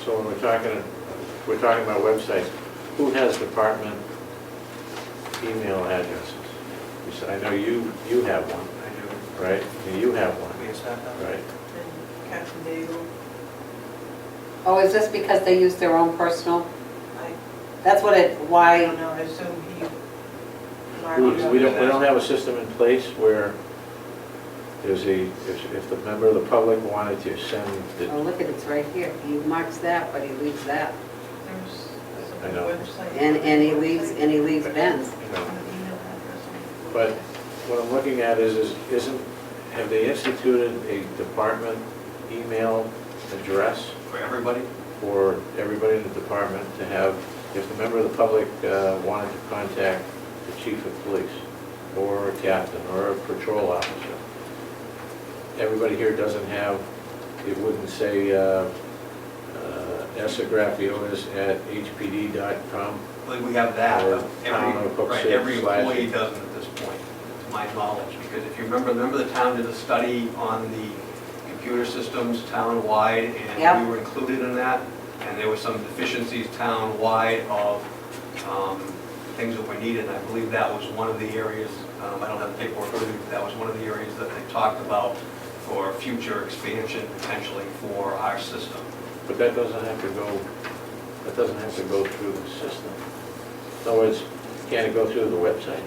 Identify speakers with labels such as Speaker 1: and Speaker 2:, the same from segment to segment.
Speaker 1: So when we're talking about websites, who has department email addresses? You said, I know you have one,
Speaker 2: I do.
Speaker 1: right? You have one,
Speaker 2: Yes, I have.
Speaker 1: right?
Speaker 3: And Captain Daigle,
Speaker 4: Oh, is this because they use their own personal?
Speaker 3: I
Speaker 4: That's what it,
Speaker 3: don't
Speaker 4: why,
Speaker 3: know, I assume he.
Speaker 1: We don't have a system in place where there's if the member of the public wanted to send the,
Speaker 4: oh, look at it, it's right here. He marks that, but he leaves that.
Speaker 3: There's
Speaker 1: I
Speaker 3: a
Speaker 1: know.
Speaker 3: website.
Speaker 4: And he leaves Ben's.
Speaker 1: you know.
Speaker 3: An email address on the
Speaker 1: But
Speaker 3: website.
Speaker 1: what I'm looking at have they instituted a department email address
Speaker 2: For everybody?
Speaker 1: for everybody in the department to have, if the member of the public wanted to contact the chief of police, or a captain, or a patrol officer, everybody here doesn't have, it wouldn't say sagrafiotis@hpd.com.
Speaker 2: I believe we have that,
Speaker 1: Or
Speaker 2: but
Speaker 1: town of Hook City
Speaker 2: every
Speaker 1: slash-
Speaker 2: employee doesn't at this point, to my knowledge. Because if you remember the town did a study on the computer systems town-wide, and
Speaker 4: Yep.
Speaker 2: we were included in that. And there were some deficiencies town-wide of things that were needed. And I believe that was one of the areas, I don't have the paperwork with me, but that was one of the areas that they talked about for future expansion potentially for our system.
Speaker 1: But that doesn't have to go through the system. In other words, can it go through the website?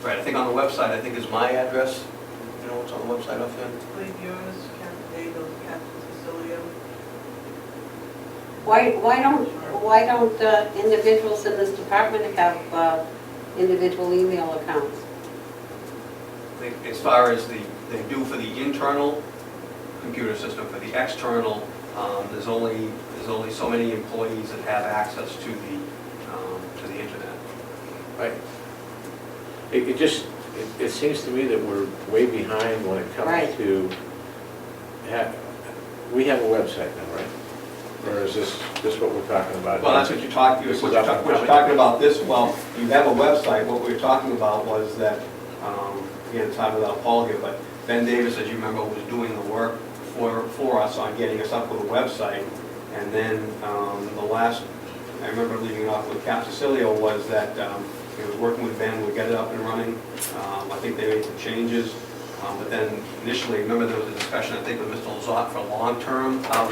Speaker 2: Right, I think on the website, I think is my address. You know what's on the website offhand?
Speaker 3: I believe yours, Captain Daigle, Captain Cecilia.
Speaker 4: Why don't individuals in this department have individual email accounts?
Speaker 2: I think as far as they do for the internal computer system, for the external, there's only so many employees that have access to the internet.
Speaker 1: Right. It seems to me that we're way behind when it comes
Speaker 4: Right.
Speaker 1: to, we have a website now, right? Or is this what we're talking about?
Speaker 2: Well, that's what you're talking,
Speaker 1: This is
Speaker 2: what you're
Speaker 1: up and coming.
Speaker 2: talking about this, well, you have a website, what we were talking about was that, again, time without Paul here, but Ben Davis, as you remember, was doing the work for us on getting us up with a website. And then the last, I remember leaving it off with Cap Cecilio, was that he was working with Ben, we got it up and running. I think they made some changes. But then initially, remember there was a discussion, I think, with Mr. Lazat for long-term, how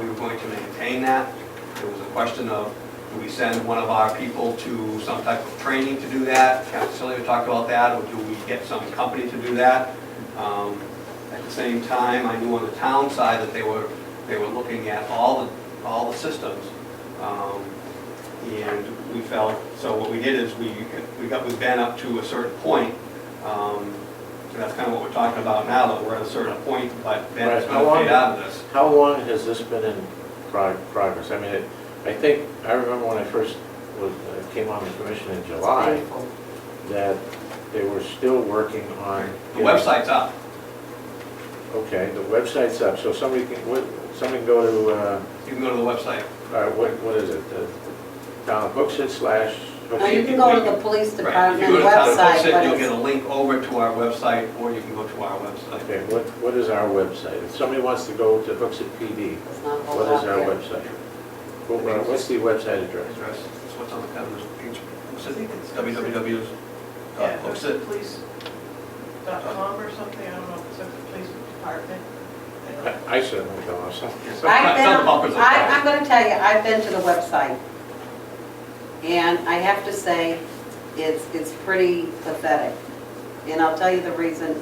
Speaker 2: we were going to maintain that. There was a question of, do we send one of our people to some type of training to do that? Captain Cecilio talked about that, or do we get some company to do that? At the same time, I knew on the town side that they were looking at all the systems. And we felt, so what we did is we got with Ben up to a certain point. And that's kind of what we're talking about now, that we're at a certain point, but Ben is
Speaker 1: Right.
Speaker 2: going to fade out of this.
Speaker 1: How long has this been in progress? I mean, I remember when I first came on the commission in July, that they were still working on.
Speaker 2: The website's up.
Speaker 1: Okay, the website's up, so somebody can go to,
Speaker 2: You can go to the website.
Speaker 1: what is it? The Town of Hooksett slash.
Speaker 4: Now, you can go to the police
Speaker 2: Right.
Speaker 4: department
Speaker 2: If you go to Town of
Speaker 4: website,
Speaker 2: Hooksett,
Speaker 4: but
Speaker 2: you'll get a
Speaker 4: it's,
Speaker 2: link over to our website, or you can go to our website.
Speaker 1: Okay, what is our website? If somebody wants to go to Hooksett PD,
Speaker 4: it's not
Speaker 1: what
Speaker 4: hold
Speaker 1: is
Speaker 4: up
Speaker 1: our
Speaker 4: here.
Speaker 1: website? What's the website address?
Speaker 2: Address, that's what's on the cover of this page.
Speaker 3: I think it's
Speaker 2: www.
Speaker 3: Yeah,
Speaker 2: Hooksett.
Speaker 3: police.com or something, I don't know if it's at the police department. I don't-
Speaker 1: I certainly don't know.
Speaker 2: It's
Speaker 4: I've
Speaker 2: on the bumpers
Speaker 4: been,
Speaker 2: of the
Speaker 4: I'm
Speaker 2: car.
Speaker 4: gonna tell you, I've been to the website. And I have to say, it's pretty pathetic. And I'll tell you the reason,